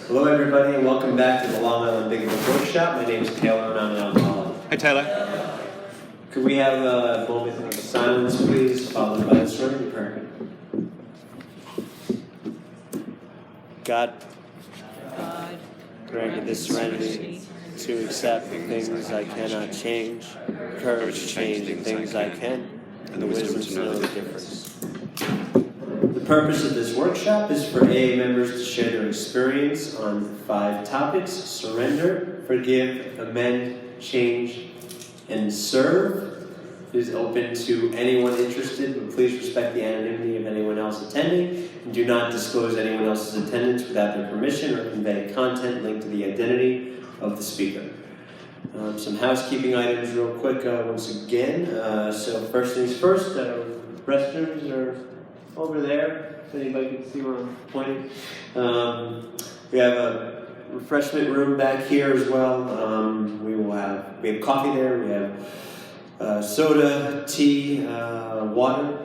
Hello everybody and welcome back to the Long Island Big Book Workshop. My name is Taylor and I'm an alcoholic. Hi Taylor. Could we have a moment of silence please, followed by the serenity prayer. God, grant me the serenity to accept the things I cannot change, courage to change the things I can, and the wisdom to know the difference. The purpose of this workshop is for AA members to share their experience on 5 topics: surrender, forgive, amend, change, and serve. It is open to anyone interested, but please respect the anonymity of anyone else attending, and do not disclose anyone else's attendance without their permission or convey content linked to the identity of the speaker. Some housekeeping items real quick once again. So first things first, restrooms are over there, if anybody can see where I'm pointing. We have a refreshment room back here as well. We have coffee there, we have soda, tea, water.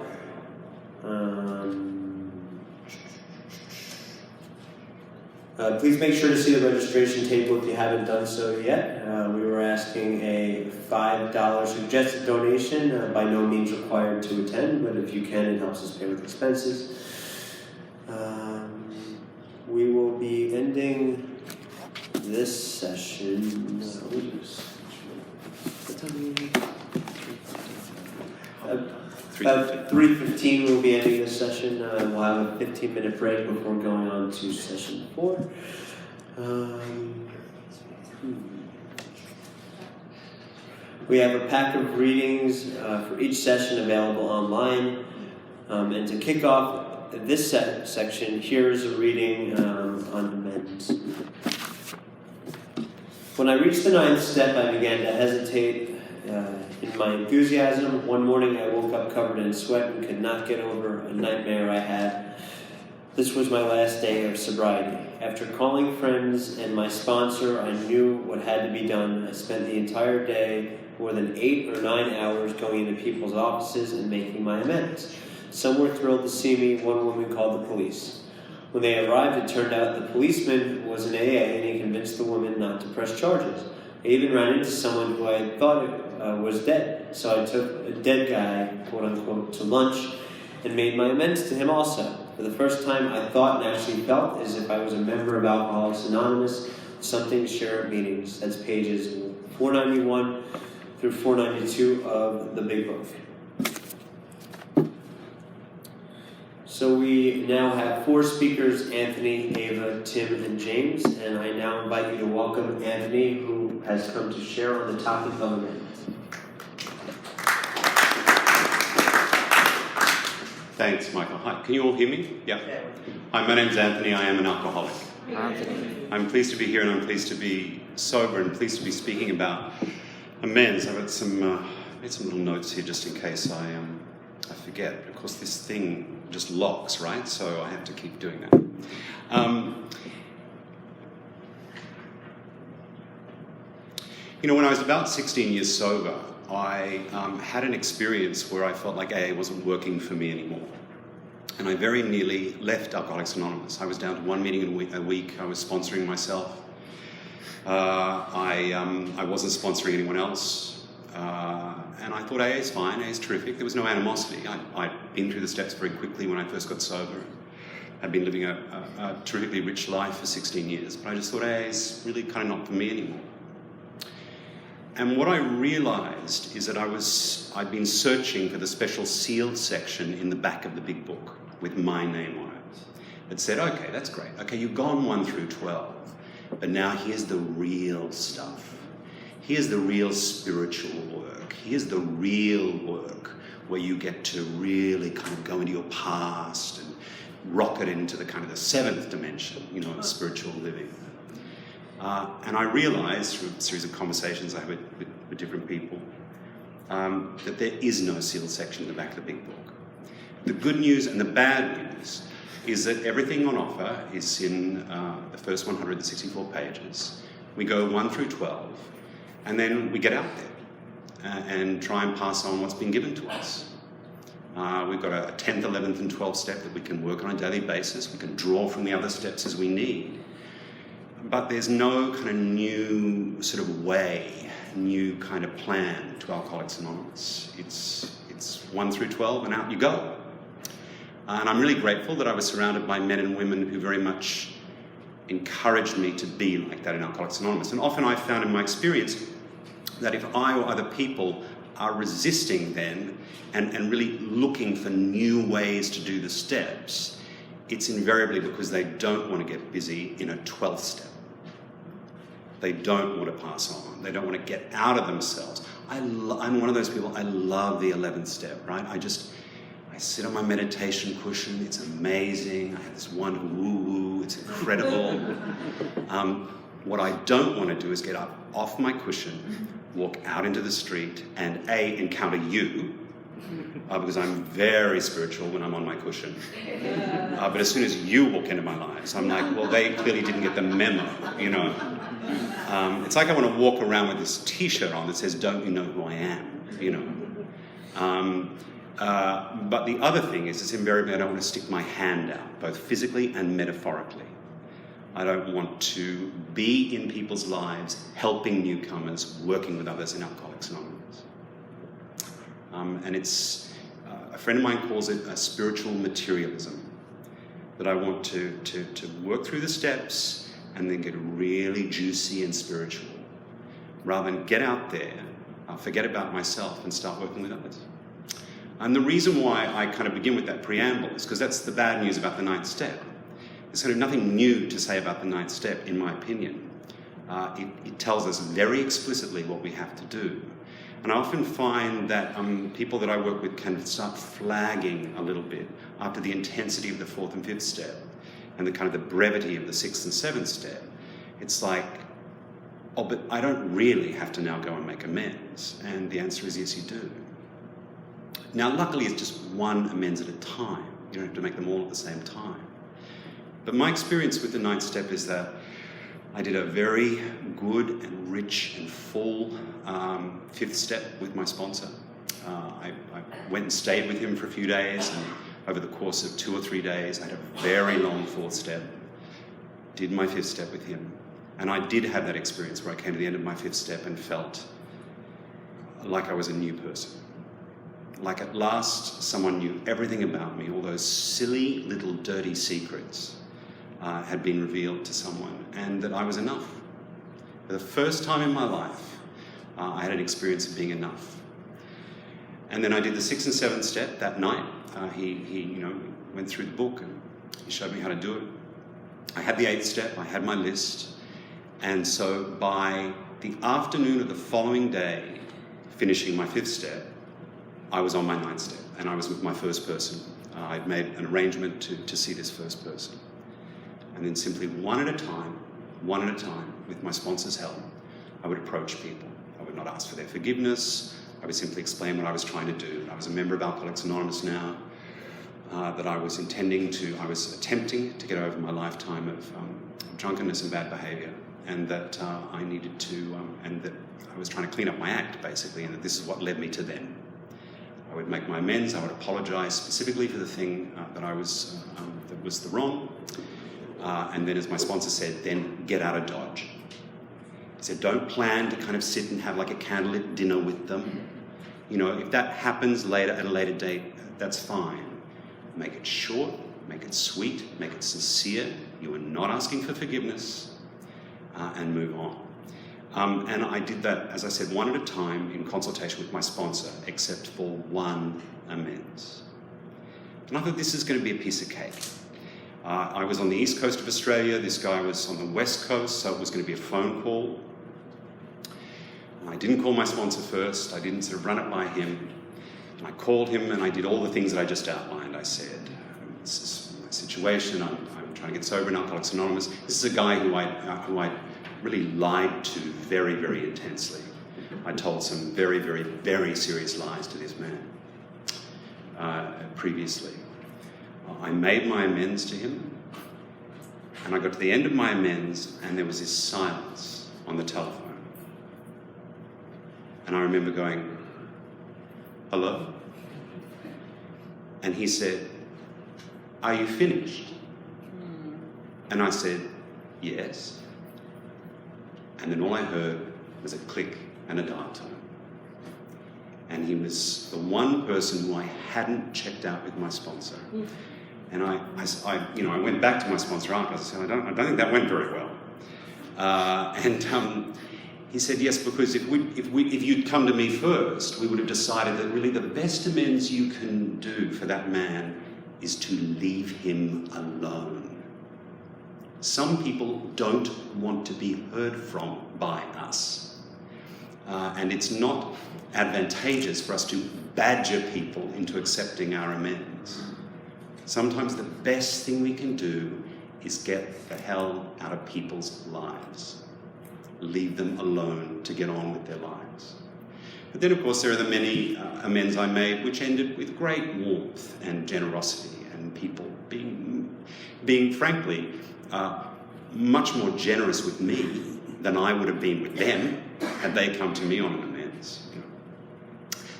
Please make sure to see the registration table if you haven't done so yet. We were asking a $5 suggested donation, by no means required to attend, but if you can, it helps us pay with expenses. We will be ending this session. What time are we? About 3:15 we'll be ending this session. We'll have a 15-minute break before going on to session 4. We have a pack of readings for each session available online. And to kick off this section, here's a reading on amends. When I reached the 9th step, I began to hesitate in my enthusiasm. One morning I woke up covered in sweat and could not get over a nightmare I had. This was my last day of sobriety. After calling friends and my sponsor, I knew what had to be done. I spent the entire day, more than 8 or 9 hours, going into people's offices and making my amends. Some were thrilled to see me. One woman called the police. When they arrived, it turned out the policeman was an AA and he convinced the woman not to press charges. I even ran into someone who I thought was dead, so I took a dead guy, quote unquote, to lunch and made my amends to him also. For the first time, I thought and actually felt as if I was a member of Alcoholics Anonymous, something to share at meetings. That's pages 491 through 492 of the Big Book. So we now have 4 speakers, Anthony, Ava, Tim, and James, and I now invite you to welcome Anthony, who has come to share on the topic of amends. Thanks, Michael. Hi, can you all hear me? Yeah. Hi, my name's Anthony. I am an alcoholic. Anthony. I'm pleased to be here and I'm pleased to be sober and pleased to be speaking about amends. I've got made some little notes here just in case I forget. Of course, this thing just locks, right? So I have to keep doing that. When I was about 16 years sober, I had an experience where I felt like AA wasn't working for me anymore. And I very nearly left Alcoholics Anonymous. I was down to 1 meeting a week. I was sponsoring myself. I wasn't sponsoring anyone else. And I thought AA is fine, AA is terrific. There was no animosity. I'd been through the steps very quickly when I first got sober. I'd been living a terrifically rich life for 16 years. But I just thought AA is really kind of not for me anymore. And what I realized is that I'd been searching for the special sealed section in the back of the Big Book with my name on it. It said, okay, that's great. Okay, you've gone 1 through 12, but now here's the real stuff. Here's the real spiritual work. Here's the real work where you get to really kind of go into your past and rocket into the kind of the 7th dimension, of spiritual living. And I realized through a series of conversations I had with different people that there is no sealed section in the back of the Big Book. The good news and the bad news is that everything on offer is in the first 164 pages. We go 1 through 12, and then we get out there and try and pass on what's been given to us. We've got a 10th, 11th, and 12th step that we can work on a daily basis. We can draw from the other steps as we need. but there's no kind of new sort of way, new kind of plan to Alcoholics Anonymous. It's 1 through 12 and out you go. And I'm really grateful that I was surrounded by men and women who very much encouraged me to be like that in Alcoholics Anonymous. And often I've found in my experience that if I or other people are resisting then and really looking for new ways to do the steps, it's invariably because they don't want to get busy in a 12th step. They don't want to pass on. They don't want to get out of themselves. I'm one of those people, I love the 11th step, right? I sit on my meditation cushion, it's amazing. I have this wonderful woo-woo, it's incredible. What I don't want to do is get up off my cushion, walk out into the street, and encounter you, because I'm very spiritual when I'm on my cushion. But as soon as you walk into my lives, I'm like, well, they clearly didn't get the memo, you know. It's like I want to walk around with this T-shirt on that says, "Don't you know who I am?" You know. But the other thing is, it's invariably I don't want to stick my hand out, both physically and metaphorically. I don't want to be in people's lives, helping newcomers, working with others in Alcoholics Anonymous. And it's, a friend of mine calls it a spiritual materialism, that I want to work through the steps and then get really juicy and spiritual, rather than get out there, forget about myself and start working with others. And the reason why I kind of begin with that preamble is because that's the bad news about the 9th step. There's kind of nothing new to say about the 9th step, in my opinion. It tells us very explicitly what we have to do. And I often find that people that I work with can start flagging a little bit after the intensity of the 4th and 5th step and the kind of the brevity of the 6th and 7th step. It's like, oh, but I don't really have to now go and make amends. And the answer is yes, you do. Now, luckily, it's just one amends at a time. You don't have to make them all at the same time. But my experience with the 9th step is that I did a very good and rich and full 5th step with my sponsor. I went and stayed with him for a few days, and over the course of 2 or 3 days, I had a very long 4th step, did my 5th step with him. And I did have that experience where I came to the end of my 5th step and felt like I was a new person. Like at last, someone knew everything about me, all those silly little dirty secrets had been revealed to someone, and that I was enough. For the first time in my life, I had an experience of being enough. And then I did the 6th and 7th step that night. He went through the book and he showed me how to do it. I had the 8th step, I had my list, and so by the afternoon of the following day, finishing my 5th step, I was on my 9th step, and I was with my first person. I'd made an arrangement to see this first person. And then simply one at a time, with my sponsor's help, I would approach people. I would not ask for their forgiveness. I would simply explain what I was trying to do. I was a member of Alcoholics Anonymous now, that I was attempting to get over my lifetime of drunkenness and bad behaviour, and that I needed to, and that I was trying to clean up my act, basically, and that this is what led me to them. I would make my amends. I would apologise specifically for the thing that was the wrong. And then, as my sponsor said, then get out of Dodge. He said, don't plan to kind of sit and have like a candlelit dinner with them. You know, if that happens later at a later date, that's fine. Make it short, make it sweet, make it sincere. You are not asking for forgiveness, and move on. And I did that, as I said, one at a time in consultation with my sponsor, except for one amends. And I thought this is going to be a piece of cake. I was on the east coast of Australia, this guy was on the west coast, so it was going to be a phone call. I didn't call my sponsor first, I didn't sort of run it by him. And I called him and I did all the things that I just outlined. I said, this is my situation, I'm trying to get sober in Alcoholics Anonymous. This is a guy who I really lied to very, very intensely. I told some very, very, very serious lies to this man previously. I made my amends to him, and I got to the end of my amends, and there was this silence on the telephone. And I remember going, hello? And he said, are you finished? And I said, yes. And then all I heard was a click and a dial tone. And he was the one person who I hadn't checked out with my sponsor. And I went back to my sponsor afterwards. I said, I don't think that went very well. He said, yes, because if you'd come to me first, we would have decided that really the best amends you can do for that man is to leave him alone. Some people don't want to be heard from by us. And it's not advantageous for us to badger people into accepting our amends. Sometimes the best thing we can do is get the hell out of people's lives. Leave them alone to get on with their lives. But then, of course, there are the many amends I made which ended with great warmth and generosity, and people being frankly, much more generous with me than I would have been with them had they come to me on an amends.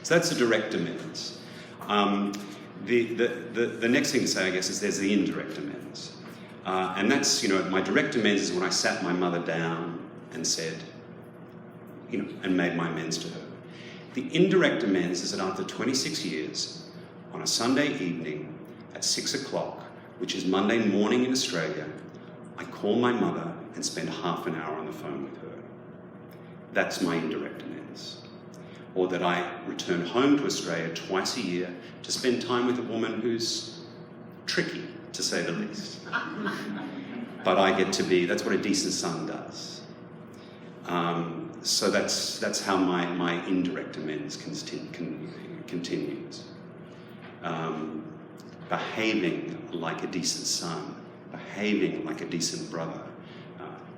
So that's a direct amends. The next thing to say, I guess, is there's the indirect amends. And that's, my direct amends is when I sat my mother down and said, and made my amends to her. The indirect amends is that after 26 years, on a Sunday evening at 6 o'clock, which is Monday morning in Australia, I call my mother and spend half an hour on the phone with her. That's my indirect amends. Or that I return home to Australia twice a year to spend time with a woman who's tricky, to say the least. But I get to be, that's what a decent son does. So that's how my indirect amends continues. Behaving like a decent son, behaving like a decent brother,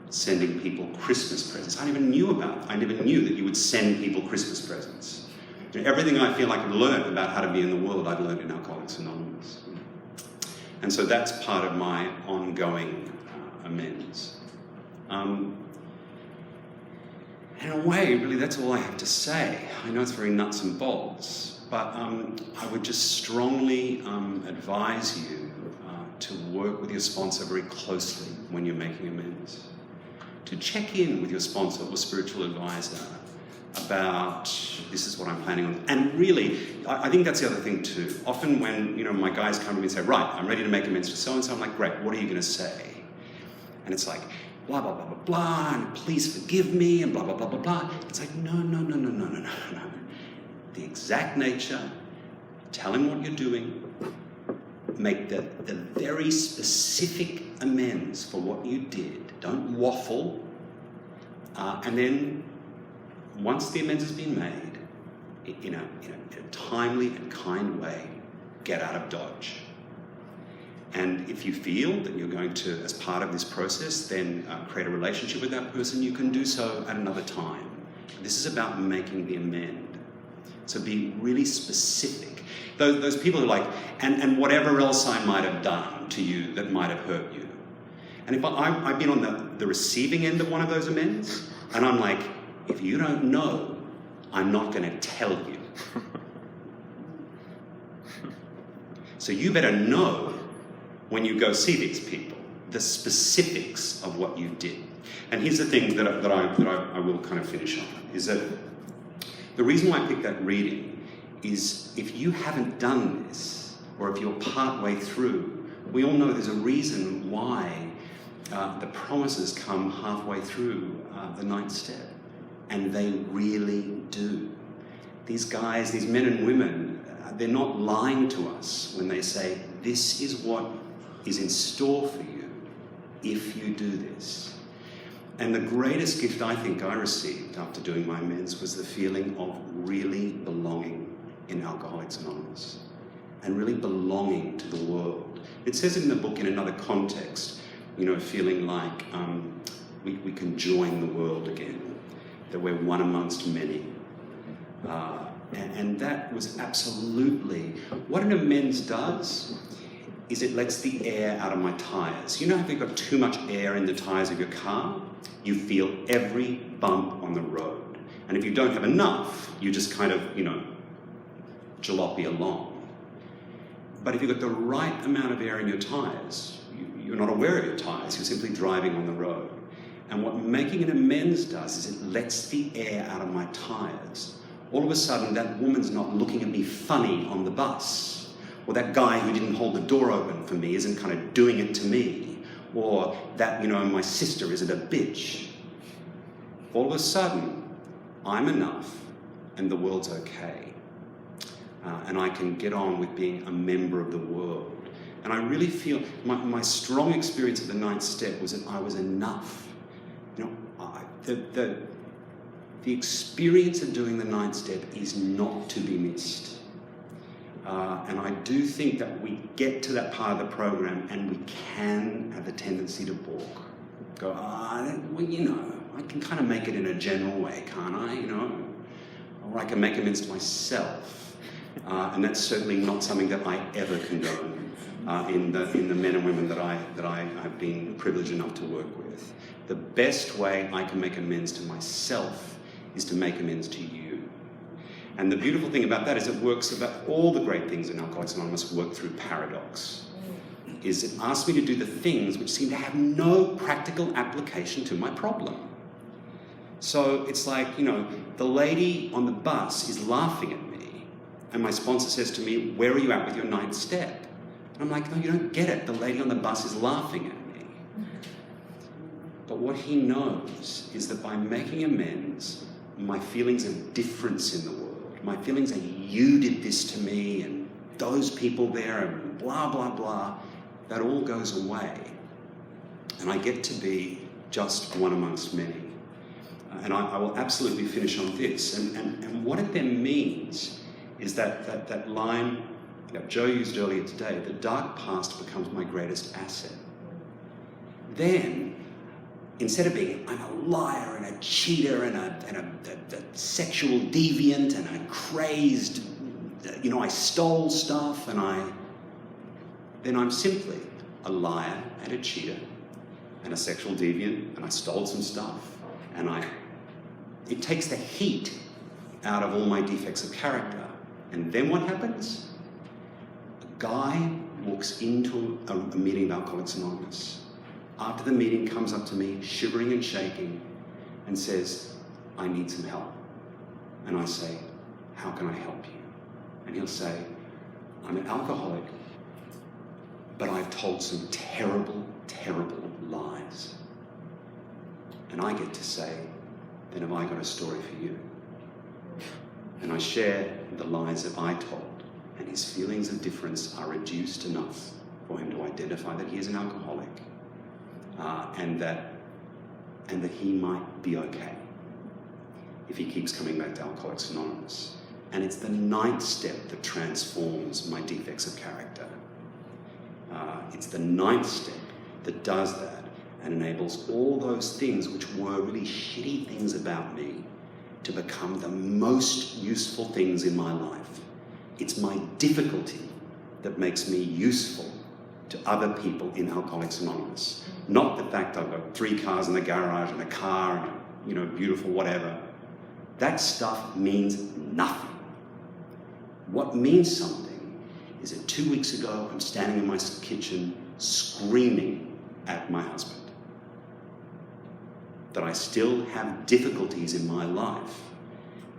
sending people Christmas presents. I never knew that you would send people Christmas presents. Everything I feel like I've learned about how to be in the world, I've learned in Alcoholics Anonymous. And so that's part of my ongoing amends. In a way, really, that's all I have to say. I know it's very nuts and bolts, but I would just strongly advise you to work with your sponsor very closely when you're making amends. To check in with your sponsor or spiritual advisor about, this is what I'm planning on. And really, I think that's the other thing too. Often when, my guys come to me and say, right, I'm ready to make amends for so-and-so, I'm like, great, what are you going to say? And it's like, blah, blah, blah, blah, blah, and please forgive me, and blah, blah, blah, blah, blah. It's like, no. The exact nature, tell him what you're doing, make the very specific amends for what you did. Don't waffle. And then, once the amends has been made, in a timely and kind way, get out of Dodge. And if you feel that you're going to, as part of this process, then create a relationship with that person, you can do so at another time. This is about making the amend. So be really specific. Those people who are like, and whatever else I might have done to you that might have hurt you. And if I've been on the receiving end of one of those amends, and I'm like, if you don't know, I'm not going to tell you. So you better know when you go see these people, the specifics of what you did. And here's the thing that I will kind of finish on, is that the reason why I picked that reading is if you haven't done this, or if you're part way through, we all know there's a reason why the promises come halfway through the ninth step. And they really do. These guys, these men and women, they're not lying to us when they say, this is what is in store for you if you do this. And the greatest gift I think I received after doing my amends was the feeling of really belonging in Alcoholics Anonymous and really belonging to the world. It says in the book in another context, feeling like we can join the world again, that we're one amongst many. And that was absolutely, what an amends does is it lets the air out of my tyres. You know if you've got too much air in the tyres of your car, you feel every bump on the road. And if you don't have enough, you just kind of, jalopy along. But if you've got the right amount of air in your tyres, you're not aware of your tyres, you're simply driving on the road. And what making an amends does is it lets the air out of my tires. All of a sudden, that woman's not looking at me funny on the bus. Or that guy who didn't hold the door open for me isn't kind of doing it to me. Or that, you know, my sister isn't a bitch. All of a sudden, I'm enough and the world's okay. And I can get on with being a member of the world. And I really feel, my strong experience of the 9th step was that I was enough. You know, the experience of doing the 9th step is not to be missed. And I do think that we get to that part of the program and we can have the tendency to balk. Go, well, you know, I can kind of make it in a general way, can't I, you know? Or I can make amends to myself. And that's certainly not something that I ever condone in the men and women that I have been privileged enough to work with. The best way I can make amends to myself is to make amends to you. And the beautiful thing about that is it works about all the great things in Alcoholics Anonymous work through paradox. Is it asks me to do the things which seem to have no practical application to my problem. So it's like, you know, the lady on the bus is laughing at me, and my sponsor says to me, where are you at with your 9th step? And I'm like, no, you don't get it. The lady on the bus is laughing at me. But what he knows is that by making amends, my feelings of difference in the world, my feelings that you did this to me, and those people there, and blah, blah, blah, that all goes away. And I get to be just one amongst many. And I will absolutely finish on this. And what it then means is that line that Joe used earlier today, the dark past becomes my greatest asset. Then, instead of being, I'm a liar and a cheater and a sexual deviant and a crazed, you know, I stole stuff then I'm simply a liar and a cheater and a sexual deviant and I stole some stuff and it takes the heat out of all my defects of character. And then what happens? A guy walks into a meeting of Alcoholics Anonymous. After the meeting, comes up to me, shivering and shaking, and says, I need some help. And I say, how can I help you? And he'll say, I'm an alcoholic, but I've told some terrible, terrible lies. And I get to say, then have I got a story for you? And I share the lies that I told, and his feelings of difference are reduced enough for him to identify that he is an alcoholic, and that he might be okay if he keeps coming back to Alcoholics Anonymous. And it's the 9th step that transforms my defects of character. It's the 9th step that does that and enables all those things which were really shitty things about me to become the most useful things in my life. It's my difficulty that makes me useful to other people in Alcoholics Anonymous. Not the fact I've got 3 cars in the garage and a car and, you know, beautiful whatever. That stuff means nothing. What means something is that 2 weeks ago, I'm standing in my kitchen screaming at my husband. That I still have difficulties in my life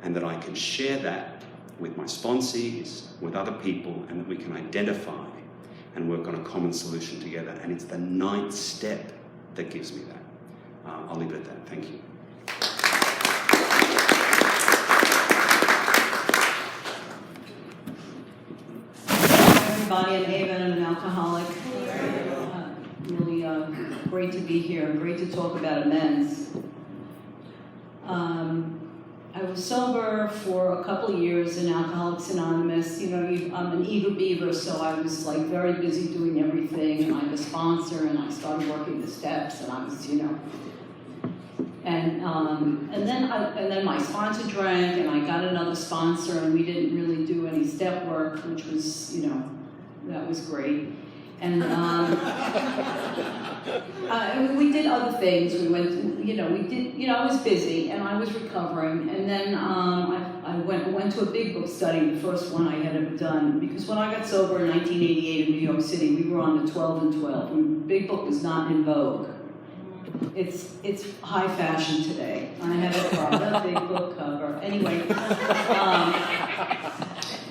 and that I can share that with my sponsees, with other people, and that we can identify and work on a common solution together. And it's the 9th step that gives me that. I'll leave it at that. Thank you. Everybody, I'm Ava, I'm an alcoholic. Really great to be here, great to talk about amends. I was sober for a couple of years in Alcoholics Anonymous. You know, I'm an Eva Beaver, so I was like very busy doing everything, and I'm a sponsor, and I started working the steps, and I was, you know. And then my sponsor drank, and I got another sponsor, and we didn't really do any step work, which was, you know, that was great. And we did other things. We went, you know, I was busy and I was recovering. And then I went to a big book study, the first one I had ever done, because when I got sober in 1988 in New York City, we were on the 12 and 12. And Big Book was not in vogue. It's high fashion today. I have a Prada big book cover. Anyway,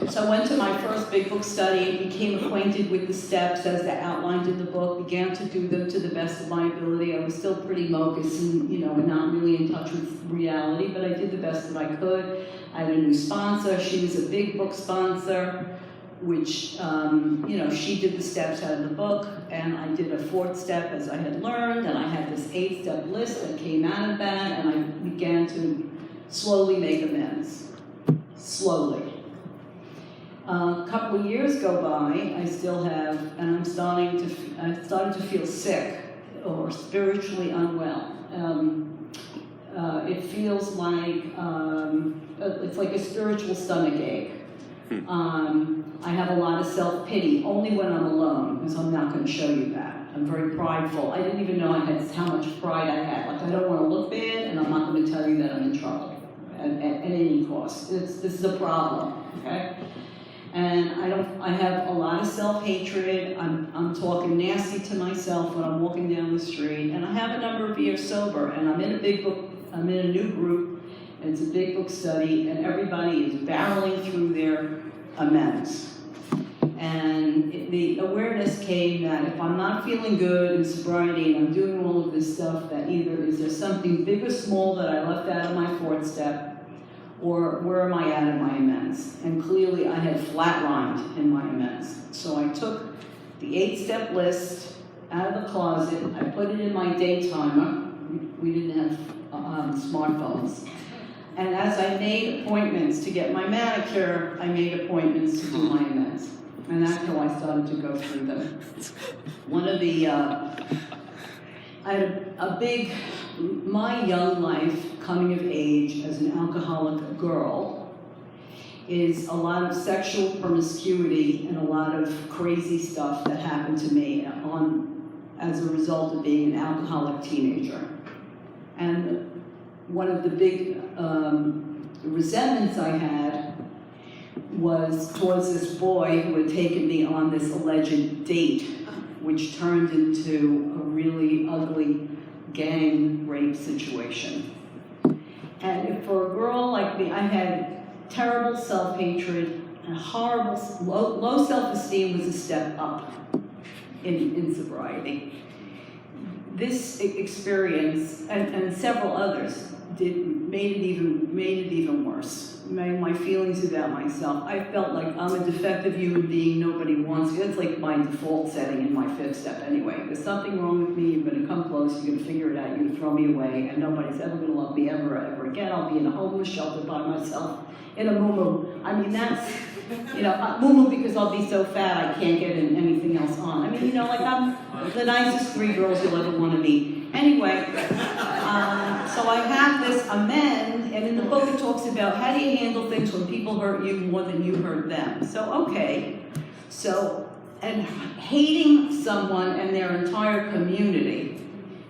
so I went to my first big book study, became acquainted with the steps as they're outlined in the book, began to do them to the best of my ability. I was still pretty mocus and, not really in touch with reality, but I did the best that I could. I had a new sponsor. She was a big book sponsor, which, she did the steps out of the book, and I did a 4th step as I had learned, and I had this 8-step list that came out of that, and I began to slowly make amends. Slowly. A couple of years go by, I still have, and I'm starting to feel sick or spiritually unwell. It feels like, it's like a spiritual stomach ache. I have a lot of self-pity, only when I'm alone, because I'm not going to show you that. I'm very prideful. I didn't even know how much pride I had. Like, I don't want to look bad, and I'm not going to tell you that I'm in trouble at any cost. This is a problem, okay? And I have a lot of self-hatred. I'm talking nasty to myself when I'm walking down the street, and I have a number of years sober, and I'm in a new group, and it's a big book study, and everybody is barreling through their amends. And the awareness came that if I'm not feeling good in sobriety and I'm doing all of this stuff, that either is there something big or small that I left out of my 4th step, or where am I at in my amends? And clearly I had flatlined in my amends. So I took the 8-step list out of the closet, I put it in my day timer. We didn't have smartphones. And as I made appointments to get my manicure, I made appointments to do my amends. And that's how I started to go through them. One of the, I had my young life, coming of age as an alcoholic girl, is a lot of sexual promiscuity and a lot of crazy stuff that happened to me as a result of being an alcoholic teenager. And one of the big resentments I had was towards this boy who had taken me on this alleged date, which turned into a really ugly gang rape situation. And for a girl like me, I had terrible self-hatred and horrible, low self-esteem was a step up in sobriety. This experience, and several others, made it even worse. Made my feelings about myself. I felt like I'm a defective human being, nobody wants me. That's like my default setting in my 5th step anyway. There's something wrong with me, you're gonna come close, you're gonna figure it out, you're gonna throw me away, and nobody's ever gonna love me ever again. I'll be in a homeless shelter by myself, in a moo-moo. I mean, that's, moo-moo because I'll be so fat I can't get anything else on. I mean, like I'm the nicest 3 girls you'll ever want to meet. Anyway, so I have this amend, and in the book it talks about how do you handle things when people hurt you more than you hurt them. So, okay. And hating someone and their entire community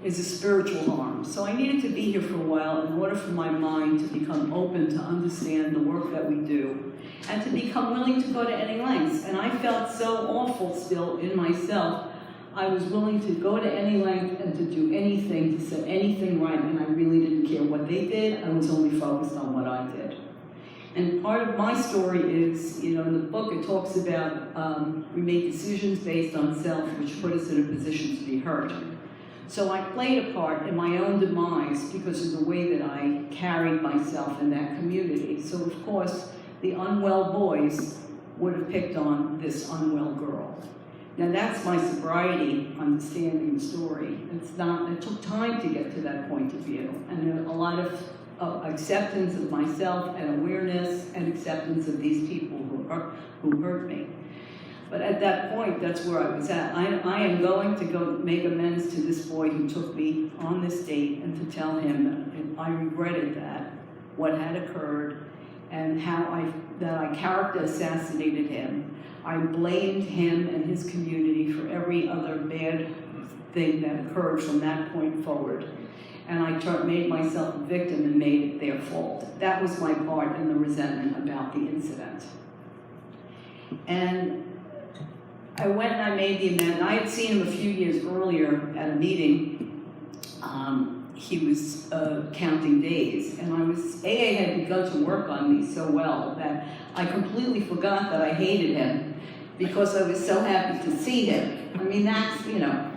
is a spiritual harm. So I needed to be here for a while in order for my mind to become open to understand the work that we do and to become willing to go to any lengths. And I felt so awful still in myself. I was willing to go to any length and to do anything, to set anything right, and I really didn't care what they did. I was only focused on what I did. And part of my story is, in the book it talks about we make decisions based on self, which put us in a position to be hurt. So I played a part in my own demise because of the way that I carried myself in that community. So of course, the unwell boys would have picked on this unwell girl. Now that's my sobriety understanding the story. It took time to get to that point of view. And a lot of acceptance of myself and awareness and acceptance of these people who hurt me. But at that point, that's where I was at. I am going to go make amends to this boy who took me on this date and to tell him that I regretted that, what had occurred, and how I character assassinated him. I blamed him and his community for every other bad thing that occurred from that point forward. And I made myself a victim and made it their fault. That was my part in the resentment about the incident. And I went and I made the amendment. I had seen him a few years earlier at a meeting he was counting days, and AA had begun to work on me so well that I completely forgot that I hated him because I was so happy to see him. I mean, that's, you know,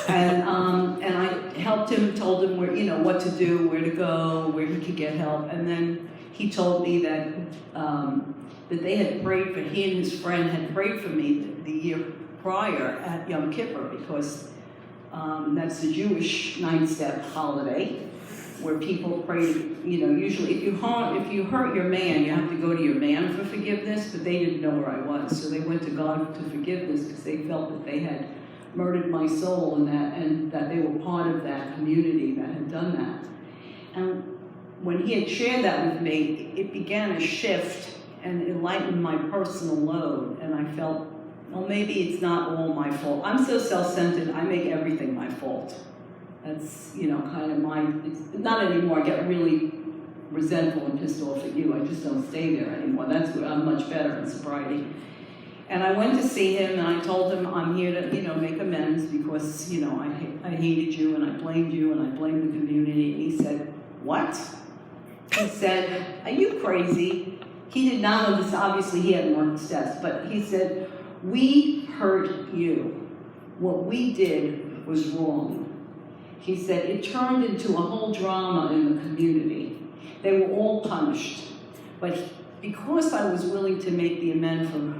and I helped him, told him where, you know, what to do, where to go, where he could get help, and then he told me that that they had prayed for, he and his friend had prayed for me the year prior at Yom Kippur, because that's the Jewish 9-step holiday where people pray, you know, usually if you hurt your man, you have to go to your man for forgiveness, but they didn't know where I was, so they went to God to forgiveness because they felt that they had murdered my soul and that they were part of that community that had done that. And when he had shared that with me, it began a shift and it lightened my personal load, and I felt, well, maybe it's not all my fault. I'm so self-centered, I make everything my fault. That's, you know, kind of it's not anymore. I get really resentful and pissed off at you. I just don't stay there anymore. That's where I'm much better in sobriety. And I went to see him and I told him I'm here to, you know, make amends because, you know, I hated you and I blamed you and I blamed the community. And he said, what? He said, are you crazy? He did not know this, obviously he hadn't worked the steps, but he said, we hurt you. What we did was wrong. He said, it turned into a whole drama in the community. They were all punished. But because I was willing to make the amend for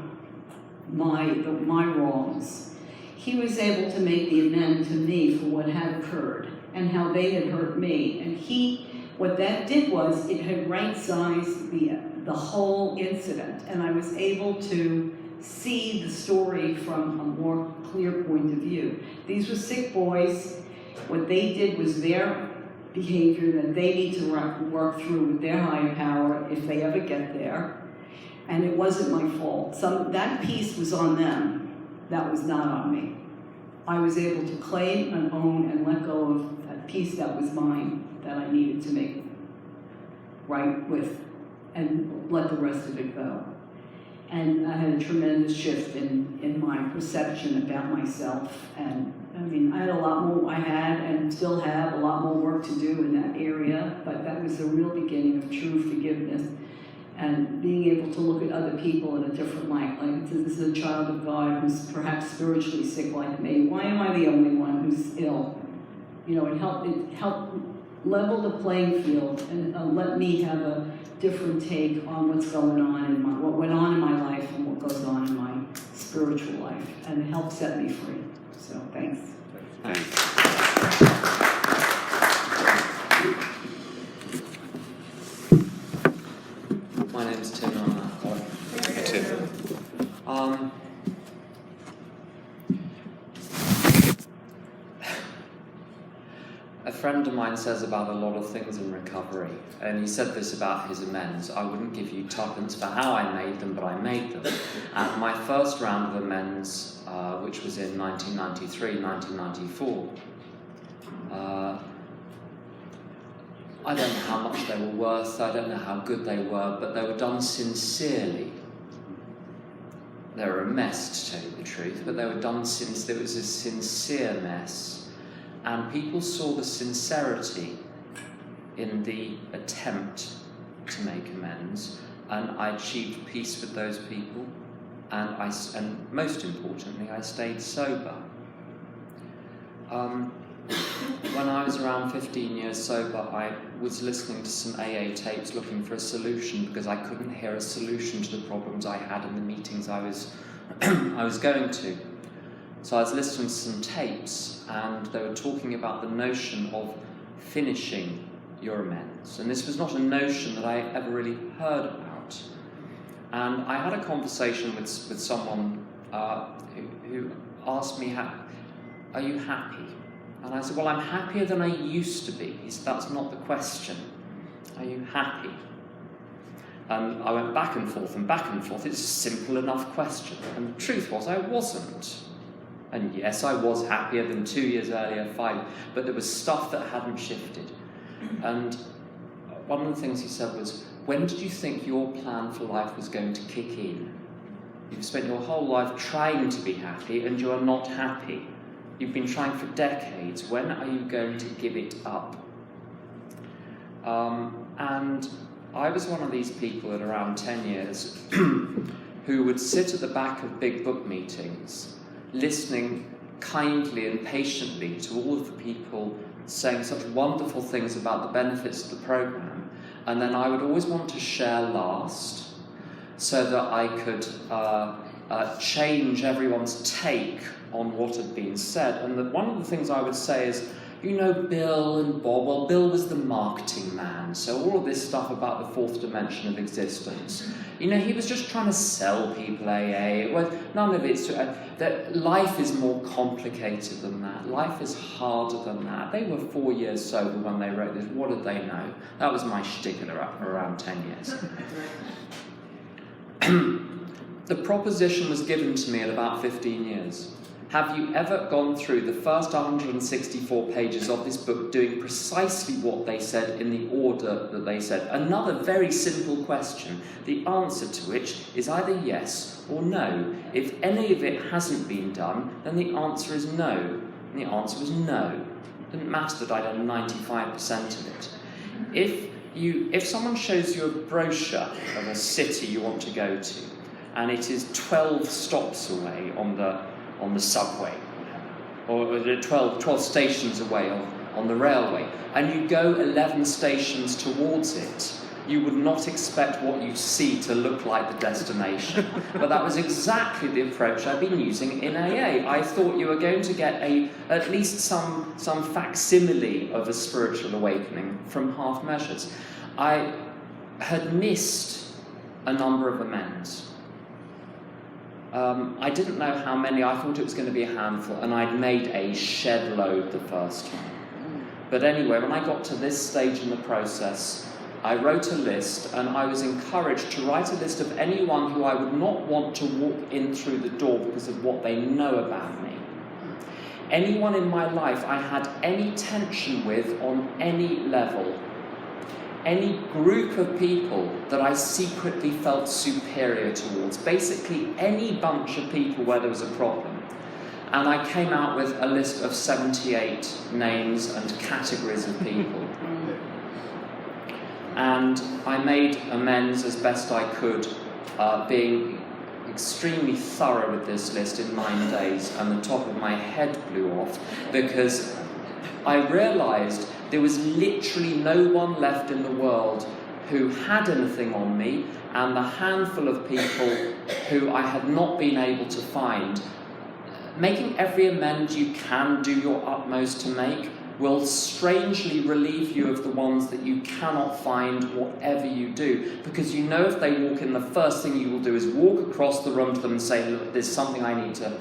my wrongs, he was able to make the amend to me for what had occurred and how they had hurt me. And what that did was it had right-sized the whole incident, and I was able to see the story from a more clear point of view. These were sick boys. What they did was their behavior that they need to work through with their higher power if they ever get there. And it wasn't my fault. That piece was on them. That was not on me. I was able to claim and own and let go of that piece that was mine that I needed to make right with and let the rest of it go. And I had a tremendous shift in my perception about myself. And I mean, I had and still have a lot more work to do in that area, but that was the real beginning of true forgiveness and being able to look at other people in a different light. Like, this is a child of God who's perhaps spiritually sick like me. Why am I the only one who's ill? You know, it helped level the playing field and let me have a different take on what's going on what went on in my life and what goes on in my spiritual life, and it helped set me free. So thanks. My name's Tim. I'm an alcoholic. Tim. A friend of mine says about a lot of things in recovery, and he said this about his amends. I wouldn't give you tuppence for how I made them, but I made them. And my first round of amends, which was in 1993, 1994, I don't know how much they were worth, I don't know how good they were, but they were done sincerely. They were a mess, to tell you the truth, but they were done since there was a sincere mess. And people saw the sincerity in the attempt to make amends, and I achieved peace with those people, and most importantly, I stayed sober. When I was around 15 years sober, I was listening to some AA tapes looking for a solution because I couldn't hear a solution to the problems I had in the meetings I was going to. So I was listening to some tapes, and they were talking about the notion of finishing your amends. And this was not a notion that I ever really heard about. And I had a conversation with someone who asked me, are you happy? And I said, well, I'm happier than I used to be. He said, that's not the question. Are you happy? And I went back and forth and back and forth. It's a simple enough question. And the truth was, I wasn't. And yes, I was happier than 2 years earlier, 5, but there was stuff that hadn't shifted. And one of the things he said was, when did you think your plan for life was going to kick in? You've spent your whole life trying to be happy, and you are not happy. You've been trying for decades. When are you going to give it up? And I was one of these people at around 10 years who would sit at the back of big book meetings, listening kindly and patiently to all of the people saying such wonderful things about the benefits of the program, and then I would always want to share last so that I could change everyone's take on what had been said. And one of the things I would say is, you know, Bill and Bob, well, Bill was the marketing man, so all of this stuff about the fourth dimension of existence, you know, he was just trying to sell people AA. Well, none of it's that life is more complicated than that. Life is harder than that. They were 4 years sober when they wrote this. What did they know? That was my shtick at around 10 years. The proposition was given to me at about 15 years. Have you ever gone through the first 164 pages of this book doing precisely what they said in the order that they said? Another very simple question, the answer to which is either yes or no. If any of it hasn't been done, then the answer is no. And the answer was no. It didn't matter that I'd done 95% of it. If someone shows you a brochure of a city you want to go to, and it is 12 stops away on the subway, or 12 stations away on the railway, and you go 11 stations towards it, you would not expect what you see to look like the destination. But that was exactly the approach I've been using in AA. I thought you were going to get at least some facsimile of a spiritual awakening from half measures. I had missed a number of amends. I didn't know how many. I thought it was going to be a handful, and I'd made a shed load the first time. But anyway, when I got to this stage in the process, I wrote a list, and I was encouraged to write a list of anyone who I would not want to walk in through the door because of what they know about me. Anyone in my life I had any tension with on any level. Any group of people that I secretly felt superior towards. Basically, any bunch of people where there was a problem. And I came out with a list of 78 names and categories of people. And I made amends as best I could, being extremely thorough with this list in 9 days, and the top of my head blew off, because I realised there was literally no one left in the world who had anything on me, and the handful of people who I had not been able to find, making every amend you can do your utmost to make will strangely relieve you of the ones that you cannot find whatever you do, because you know if they walk in, the first thing you will do is walk across the room to them and say, look, there's something I need to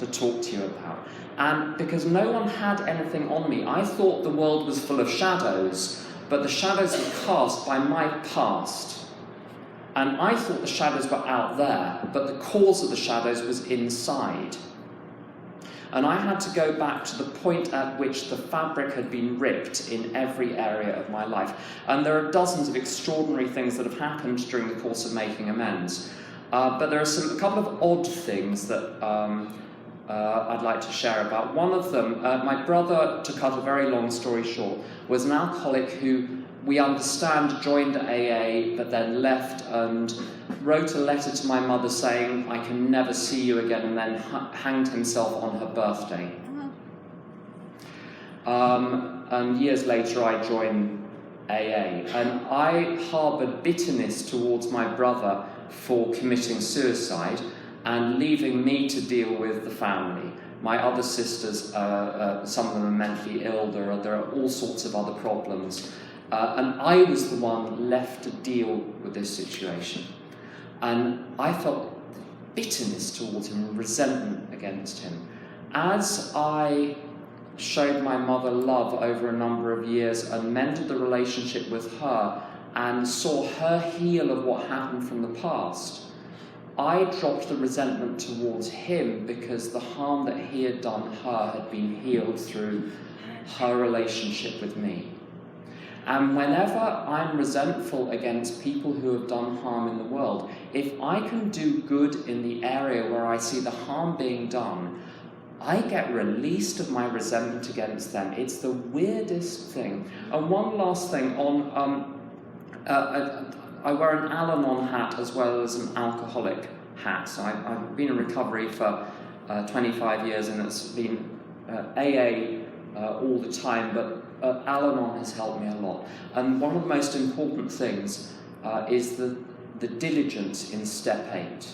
talk to you about. And because no one had anything on me, I thought the world was full of shadows, but the shadows were cast by my past. And I thought the shadows were out there, but the cause of the shadows was inside. And I had to go back to the point at which the fabric had been ripped in every area of my life. And there are dozens of extraordinary things that have happened during the course of making amends. But there are a couple of odd things that I'd like to share about. One of them, my brother, to cut a very long story short, was an alcoholic who, we understand, joined AA, but then left and wrote a letter to my mother saying, I can never see you again, and then hanged himself on her birthday. And years later I joined AA, and I harboured bitterness towards my brother for committing suicide and leaving me to deal with the family. My other sisters, some of them are mentally ill, there are all sorts of other problems. And I was the one left to deal with this situation. And I felt bitterness towards him, resentment against him. As I showed my mother love over a number of years and mended the relationship with her and saw her heal of what happened from the past, I dropped the resentment towards him because the harm that he had done her had been healed through her relationship with me. And whenever I'm resentful against people who have done harm in the world, if I can do good in the area where I see the harm being done, I get released of my resentment against them. It's the weirdest thing. And one last thing on, I wear an Al-Anon hat as well as an alcoholic hat. So I've been in recovery for 25 years, and it's been AA all the time, but Al-Anon has helped me a lot. And one of the most important things is the diligence in step 8.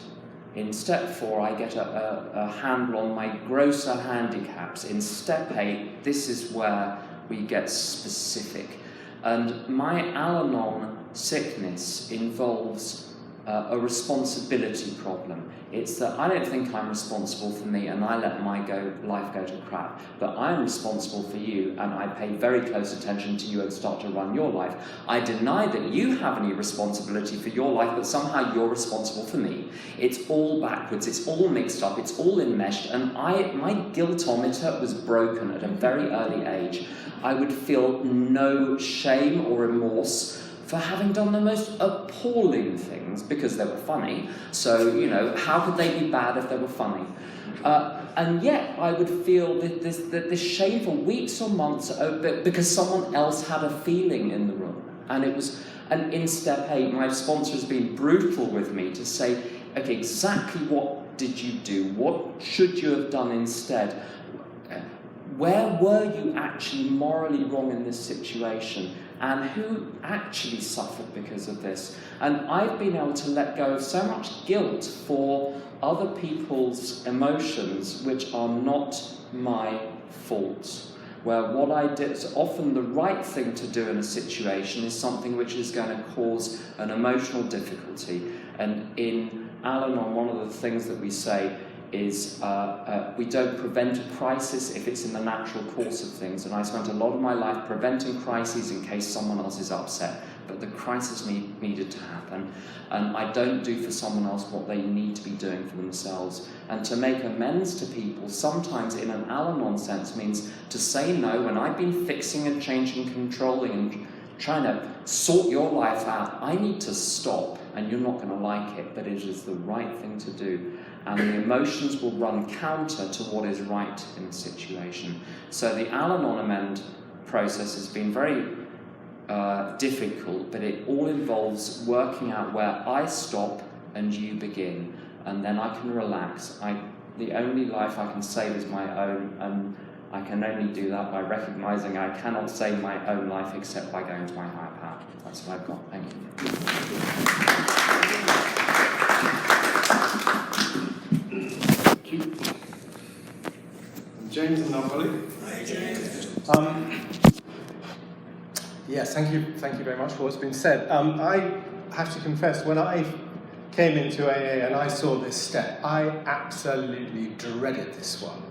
In step 4, I get a handle on my grosser handicaps. In step 8, this is where we get specific. And my Al-Anon sickness involves a responsibility problem. It's that I don't think I'm responsible for me and I let my life go to crap, but I'm responsible for you and I pay very close attention to you and start to run your life. I deny that you have any responsibility for your life, but somehow you're responsible for me. It's all backwards, it's all mixed up, it's all enmeshed, and my guiltometer was broken at a very early age. I would feel no shame or remorse for having done the most appalling things because they were funny. So, you know, how could they be bad if they were funny? And yet I would feel this shame for weeks or months because someone else had a feeling in the room. And in step 8, my sponsor has been brutal with me to say, okay, exactly what did you do? What should you have done instead? Where were you actually morally wrong in this situation? And who actually suffered because of this? And I've been able to let go of so much guilt for other people's emotions which are not my fault. Where what I did, so often the right thing to do in a situation is something which is going to cause an emotional difficulty. And in Al-Anon, one of the things that we say is we don't prevent a crisis if it's in the natural course of things. And I spent a lot of my life preventing crises in case someone else is upset. But the crisis needed to happen. And I don't do for someone else what they need to be doing for themselves. And to make amends to people, sometimes in an Al-Anon sense, means to say no when I've been fixing and changing, controlling and trying to sort your life out. I need to stop, and you're not going to like it, but it is the right thing to do. And the emotions will run counter to what is right in the situation. So the Al-Anon amend process has been very difficult, but it all involves working out where I stop and you begin, and then I can relax. The only life I can save is my own, and I can only do that by recognizing I cannot save my own life except by going to my higher power. That's what I've got. Thank you. James and Natalie. Hi, James. Yes, thank you very much for what's been said. I have to confess, when I came into AA and I saw this step, I absolutely dreaded this one.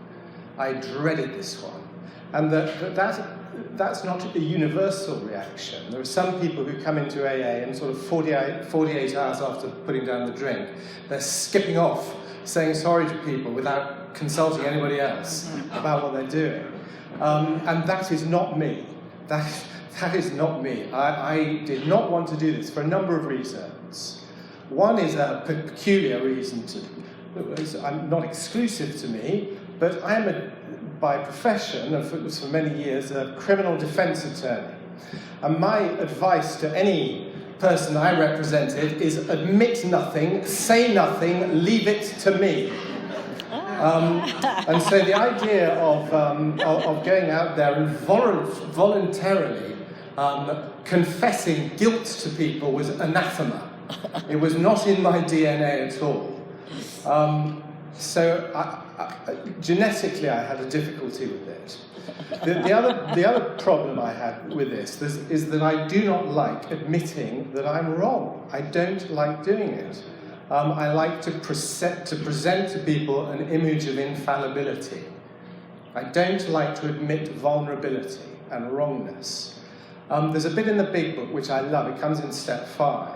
I dreaded this one. And that's not a universal reaction. There are some people who come into AA and sort of 48 hours after putting down the drink, they're skipping off, saying sorry to people without consulting anybody else about what they're doing. And that is not me. That is not me. I did not want to do this for a number of reasons. One is a peculiar reason I'm not exclusive to me, but I am by profession, and for many years, a criminal defense attorney. And my advice to any person I represented is admit nothing, say nothing, leave it to me. And so the idea of going out there and voluntarily confessing guilt to people was anathema. It was not in my DNA at all. So genetically I had a difficulty with it. The other problem I had with this is that I do not like admitting that I'm wrong. I don't like doing it. I like to present to people an image of infallibility. I don't like to admit vulnerability and wrongness. There's a bit in the big book which I love. It comes in step 5.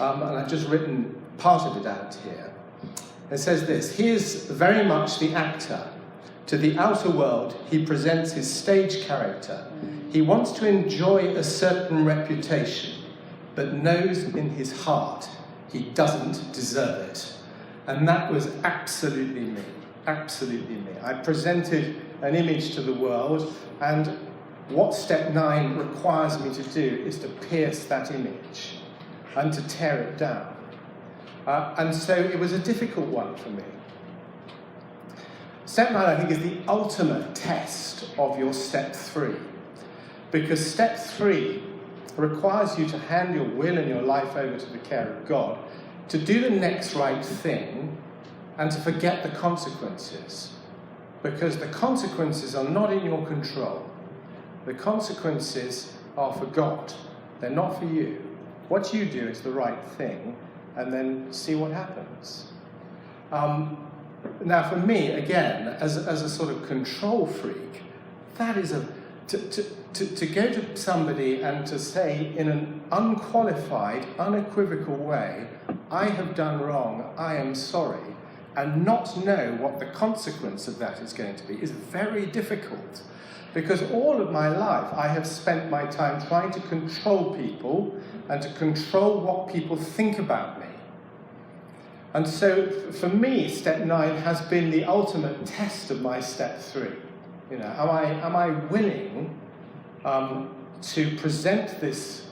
And I've just written part of it out here. It says this: he is very much the actor. To the outer world, he presents his stage character. He wants to enjoy a certain reputation, but knows in his heart he doesn't deserve it. And that was absolutely me. Absolutely me. I presented an image to the world, and what step 9 requires me to do is to pierce that image and to tear it down. And so it was a difficult one for me. Step 9, I think, is the ultimate test of your step 3. Because step 3 requires you to hand your will and your life over to the care of God, to do the next right thing, and to forget the consequences. Because the consequences are not in your control. The consequences are for God. They're not for you. What you do is the right thing, and then see what happens. Now, for me, again, as a sort of control freak, that is to go to somebody and to say in an unqualified, unequivocal way, I have done wrong, I am sorry, and not know what the consequence of that is going to be is very difficult. Because all of my life I have spent my time trying to control people and to control what people think about me. And so for me, step 9 has been the ultimate test of my step 3. You know, am I willing to present this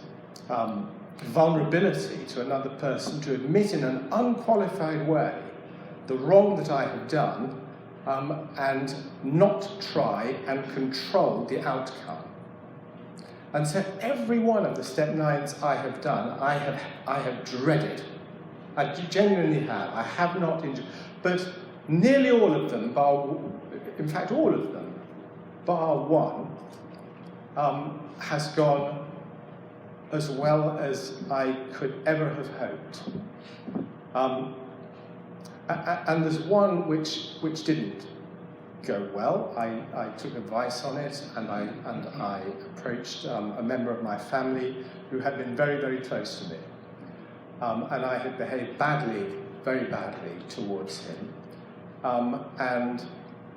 vulnerability to another person, to admit in an unqualified way the wrong that I have done, and not try and control the outcome. And so every one of the step 9s I have done, I have dreaded. I genuinely have. I have not enjoyed. But nearly all of them, in fact all of them, bar one, has gone as well as I could ever have hoped. And there's one which didn't go well. I took advice on it, and I approached a member of my family who had been very, very close to me. And I had behaved badly, very badly towards him. And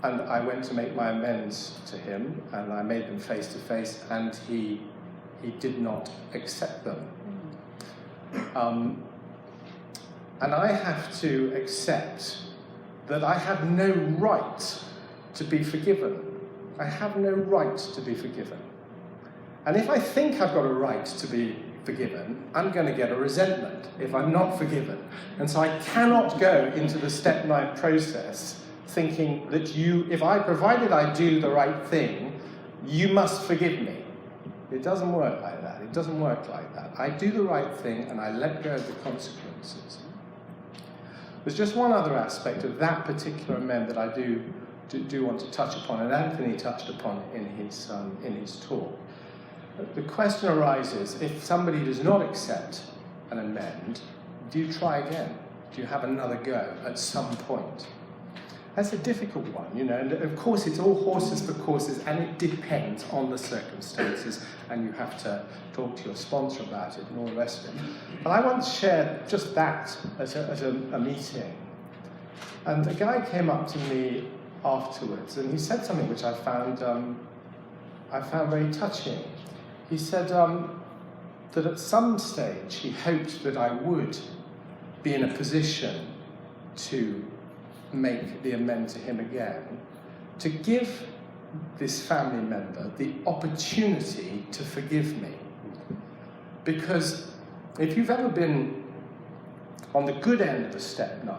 I went to make my amends to him, and I made them face to face, and he did not accept them. And I have to accept that I have no right to be forgiven. I have no right to be forgiven. And if I think I've got a right to be forgiven, I'm going to get a resentment if I'm not forgiven. And so I cannot go into the step 9 process thinking that provided I do the right thing, you must forgive me. It doesn't work like that. It doesn't work like that. I do the right thing and I let go of the consequences. There's just one other aspect of that particular amendment that I do want to touch upon, and Anthony touched upon in his talk. The question arises, if somebody does not accept an amend, do you try again? Do you have another go at some point? That's a difficult one, you know, and of course it's all horses for courses, and it depends on the circumstances, and you have to talk to your sponsor about it and all the rest of it. But I once shared just that at a meeting, and a guy came up to me afterwards, and he said something which I found very touching. He said that at some stage he hoped that I would be in a position to make the amend to him again, to give this family member the opportunity to forgive me. Because if you've ever been on the good end of a step 9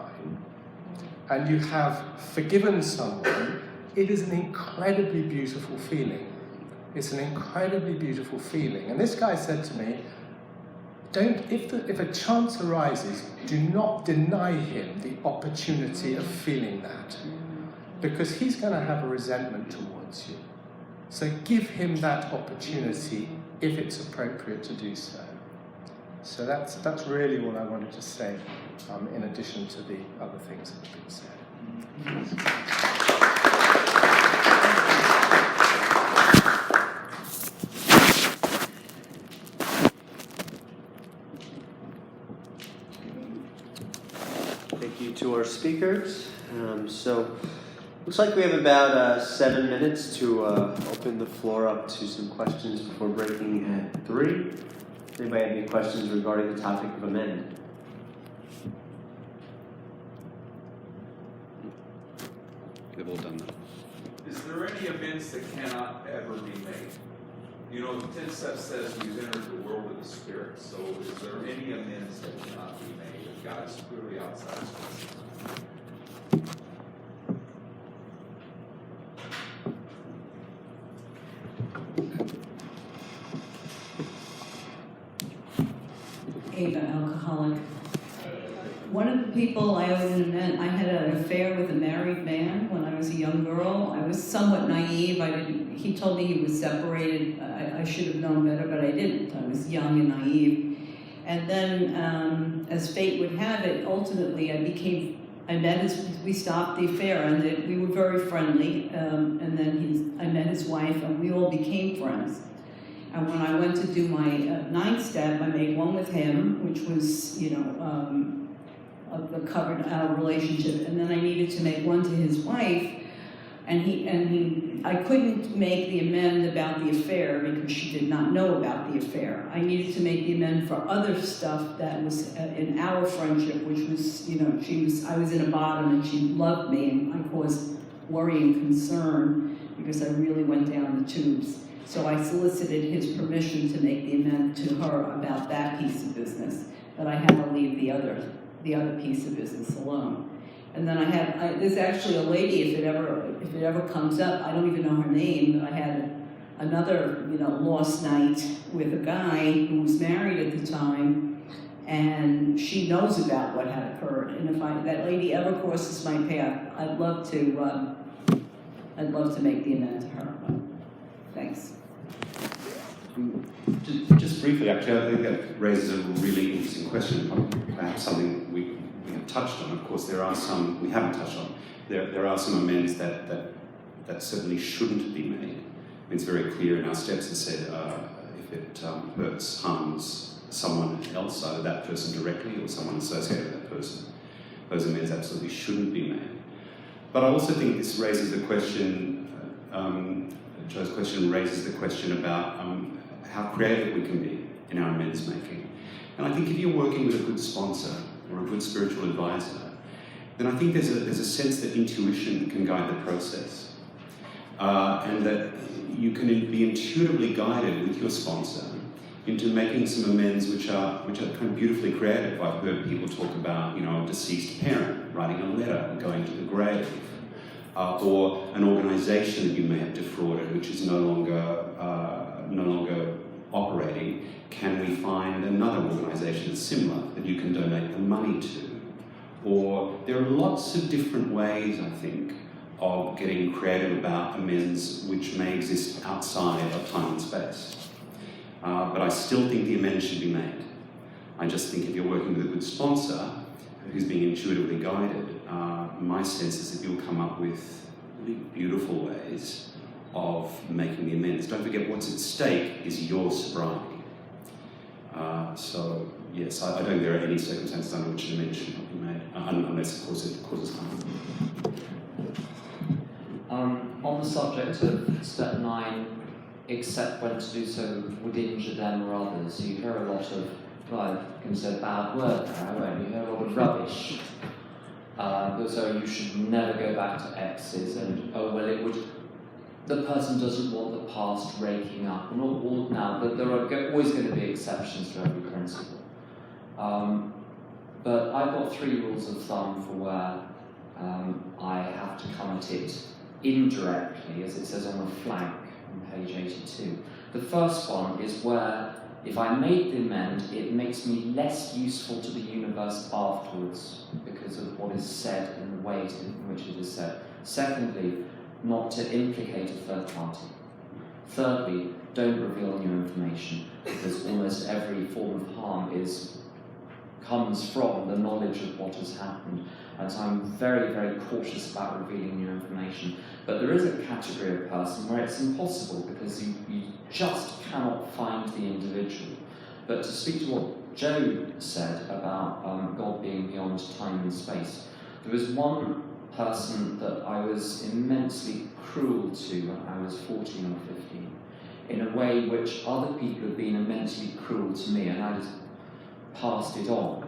and you have forgiven someone, it is an incredibly beautiful feeling. It's an incredibly beautiful feeling. And this guy said to me, if a chance arises, do not deny him the opportunity of feeling that, because he's going to have a resentment towards you. So give him that opportunity if it's appropriate to do so. So that's really what I wanted to say, in addition to the other things that have been said. To our speakers. Looks like we have about 7 minutes to open the floor up to some questions before breaking at 3. Does anybody have any questions regarding the topic of amend? They've all done that. Is there any amends that cannot ever be made? You know, the 10th step says we've entered the world of the spirit. So is there any amends that cannot be made if God is clearly outside of space? Ava, alcoholic. One of the people I owed an amends, I had an affair with a married man when I was a young girl. I was somewhat naive. He told me he was separated. I should have known better, but I didn't. I was young and naive. And then, as fate would have it, ultimately we stopped the affair, and we were very friendly. And then I met his wife, and we all became friends. And when I went to do my 9th step, I made one with him, which was, covered our relationship. And then I needed to make one to his wife, and I couldn't make the amend about the affair because she did not know about the affair. I needed to make the amend for other stuff that was in our friendship, which was, I was in a bottom and she loved me, and I caused worry and concern because I really went down the tubes. So I solicited his permission to make the amend to her about that piece of business, but I had to leave the other piece of business alone. And then there's actually a lady, if it ever comes up, I don't even know her name, but I had another, lost night with a guy who was married at the time, and she knows about what had occurred. And if that lady ever crosses my path, I'd love to make the amend to her. Thanks. Just briefly, actually, I think that raises a really interesting question, perhaps something we have touched on. Of course, there are some we haven't touched on. There are some amends that certainly shouldn't be made. It's very clear in our steps. It said if it harms someone else, either that person directly or someone associated with that person, those amends absolutely shouldn't be made. But I also think this raises the question. Joe's question raises the question about how creative we can be in our amends making. And I think if you're working with a good sponsor or a good spiritual advisor, then I think there's a sense that intuition can guide the process. And that you can be intuitively guided with your sponsor into making some amends which are kind of beautifully creative. I've heard people talk about, a deceased parent writing a letter, going to the grave, or an organisation that you may have defrauded, which is no longer operating. Can we find another organisation that's similar that you can donate the money to? Or there are lots of different ways, I think, of getting creative about amends which may exist outside of time and space. But I still think the amends should be made. I just think if you're working with a good sponsor who's being intuitively guided, my sense is that you'll come up with really beautiful ways of making the amends. Don't forget, what's at stake is your sobriety. So, yes, I don't think there are any circumstances under which an amend should not be made, unless, of course, it causes harm. On the subject of step 9, except when to do so would injure them or others, you hear a lot of, well, I can say a bad word there, I won't. You hear a lot of rubbish. So you should never go back to exes, and the person doesn't want the past raking up. Not all now, but there are always going to be exceptions to every principle. But I've got 3 rules of thumb for where I have to come at it indirectly, as it says on the flank on page 82. The first one is where, if I made the amend, it makes me less useful to the universe afterwards because of what is said and the way in which it is said. Secondly, not to implicate a third party. Thirdly, don't reveal new information, because almost every form of harm comes from the knowledge of what has happened. And so I'm very, very cautious about revealing new information. But there is a category of person where it's impossible because you just cannot find the individual. But to speak to what Joe said about God being beyond time and space, there was one person that I was immensely cruel to when I was 14 or 15, in a way which other people have been immensely cruel to me, and I just passed it on.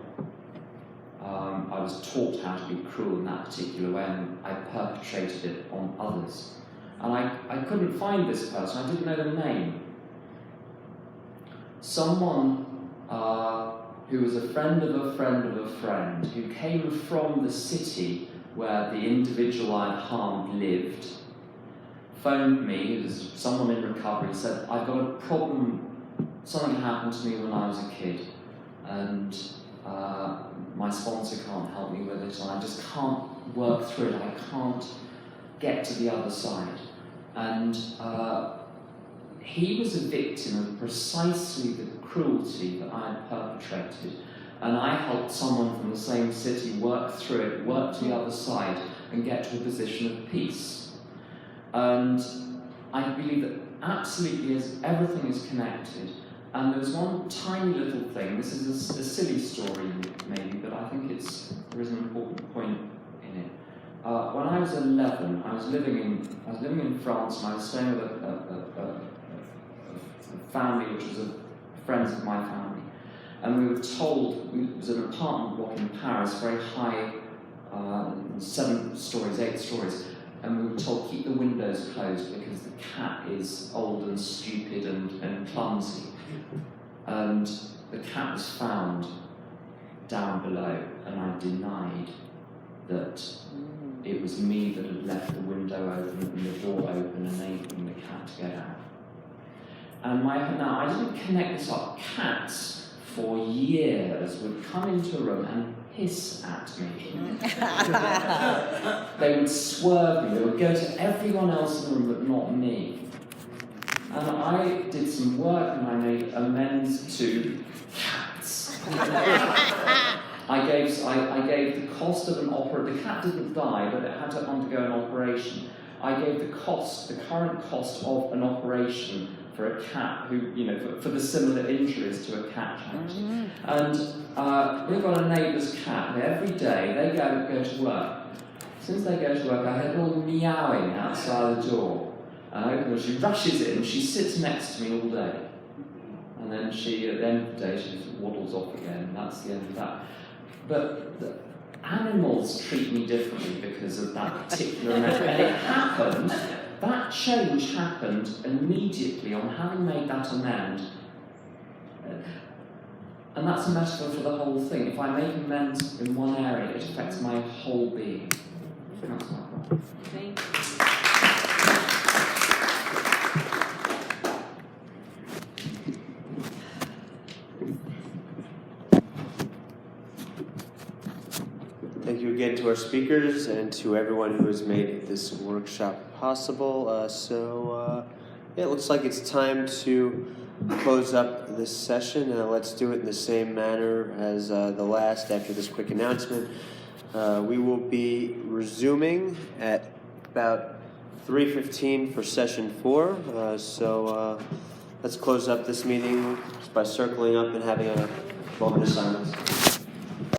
I was taught how to be cruel in that particular way, and I perpetrated it on others. And I couldn't find this person, I didn't know the name. someone who was a friend of a friend of a friend, who came from the city where the individual I had harmed lived, phoned me, it was someone in recovery, said, I've got a problem, something happened to me when I was a kid, and my sponsor can't help me with it, and I just can't work through it, I can't get to the other side. And he was a victim of precisely the cruelty that I had perpetrated, and I helped someone from the same city work through it, work to the other side, and get to a position of peace. And I believe that absolutely everything is connected. And there was one tiny little thing, this is a silly story maybe, but I think there is an important point in it. When I was 11, I was living in France, and I was staying with a family which was friends of my family. And we were told, it was an apartment block in Paris, very high, 7 stories, 8 stories, and we were told keep the windows closed because the cat is old and stupid and clumsy. And the cat was found down below, and I denied that it was me that had left the window open and the door open, enabling the cat to get out. And now I didn't connect this up. Cats for years would come into a room and hiss at me. They would swerve me, they would go to everyone else in the room but not me. And I did some work and I made amends to cats. I gave the cost of an operation. The cat didn't die, but it had to undergo an operation. I gave the current cost of an operation for a cat who, for the similar injuries to a cat charity. And we've got a neighbour's cat, and every day they go to work. Since they go to work, I heard all meowing outside the door. And I open it, she rushes in, she sits next to me all day. And then at the end of the day, she just waddles off again, and that's the end of that. But the animals treat me differently because of that particular event. And it happened, that change happened immediately on having made that amend. And that's a metaphor for the whole thing. If I make amends in one area, it affects my whole being. That's my problem. Thank you. Thank you again to our speakers and to everyone who has made this workshop possible. It looks like it's time to close up this session. Let's do it in the same manner as the last after this quick announcement. We will be resuming at about 3:15 for session 4. Let's close up this meeting by circling up and having a moment of silence.